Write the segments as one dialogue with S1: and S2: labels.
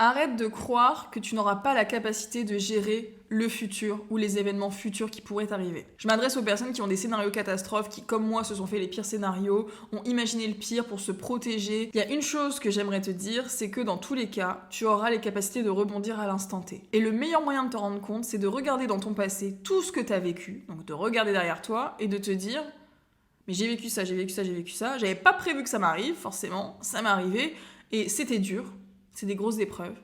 S1: Arrête de croire que tu n'auras pas la capacité de gérer le futur ou les événements futurs qui pourraient arriver. Je m'adresse aux personnes qui ont des scénarios catastrophes, qui comme moi se sont fait les pires scénarios, ont imaginé le pire pour se protéger. Il y a une chose que j'aimerais te dire, c'est que dans tous les cas, tu auras les capacités de rebondir à l'instant T. Et le meilleur moyen de te rendre compte, c'est de regarder dans ton passé tout ce que tu as vécu, donc de regarder derrière toi et de te dire mais j'ai vécu ça, j'ai vécu ça, j'ai vécu ça, j'avais pas prévu que ça m'arrive, forcément, ça m'est arrivé, et c'était dur. C'est des grosses épreuves.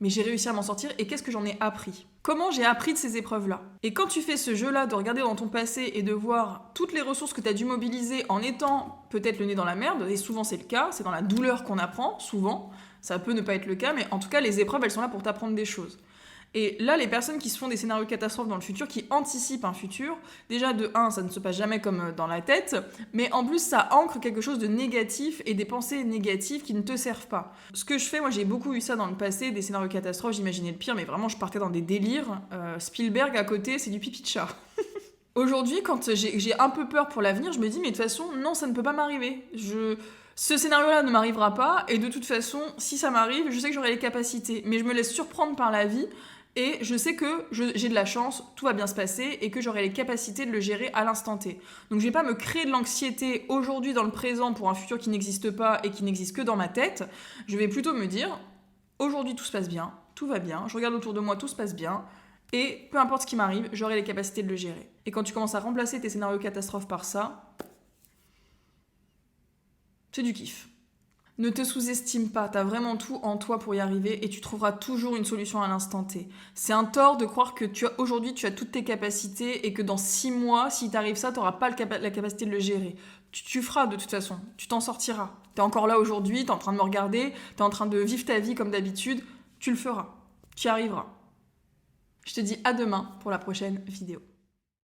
S1: Mais j'ai réussi à m'en sortir et qu'est-ce que j'en ai appris? Comment j'ai appris de ces épreuves-là? Et quand tu fais ce jeu-là de regarder dans ton passé et de voir toutes les ressources que tu as dû mobiliser en étant peut-être le nez dans la merde, et souvent c'est le cas, c'est dans la douleur qu'on apprend, souvent, ça peut ne pas être le cas, mais en tout cas les épreuves elles sont là pour t'apprendre des choses. Et là, les personnes qui se font des scénarios catastrophes dans le futur, qui anticipent un futur, déjà de 1, ça ne se passe jamais comme dans la tête, mais en plus ça ancre quelque chose de négatif et des pensées négatives qui ne te servent pas. Ce que je fais, moi j'ai beaucoup eu ça dans le passé, des scénarios catastrophes, j'imaginais le pire, mais vraiment je partais dans des délires. Spielberg à côté, c'est du pipi de chat. Aujourd'hui, quand j'ai un peu peur pour l'avenir, je me dis mais de toute façon, non, ça ne peut pas m'arriver. Ce scénario-là ne m'arrivera pas, et de toute façon, si ça m'arrive, je sais que j'aurai les capacités. Mais je me laisse surprendre par la vie, et je sais que j'ai de la chance, tout va bien se passer, et que j'aurai les capacités de le gérer à l'instant T. Donc je vais pas me créer de l'anxiété aujourd'hui dans le présent pour un futur qui n'existe pas et qui n'existe que dans ma tête. Je vais plutôt me dire, aujourd'hui tout se passe bien, tout va bien, je regarde autour de moi, tout se passe bien, et peu importe ce qui m'arrive, j'aurai les capacités de le gérer. Et quand tu commences à remplacer tes scénarios catastrophes par ça, c'est du kiff. Ne te sous-estime pas, t'as vraiment tout en toi pour y arriver et tu trouveras toujours une solution à l'instant T. C'est un tort de croire que aujourd'hui tu as toutes tes capacités et que dans 6 mois, si t'arrive ça, t'auras pas la capacité de le gérer. Tu feras de toute façon, tu t'en sortiras. T'es encore là aujourd'hui, t'es en train de me regarder, t'es en train de vivre ta vie comme d'habitude, tu le feras, tu y arriveras. Je te dis à demain pour la prochaine vidéo.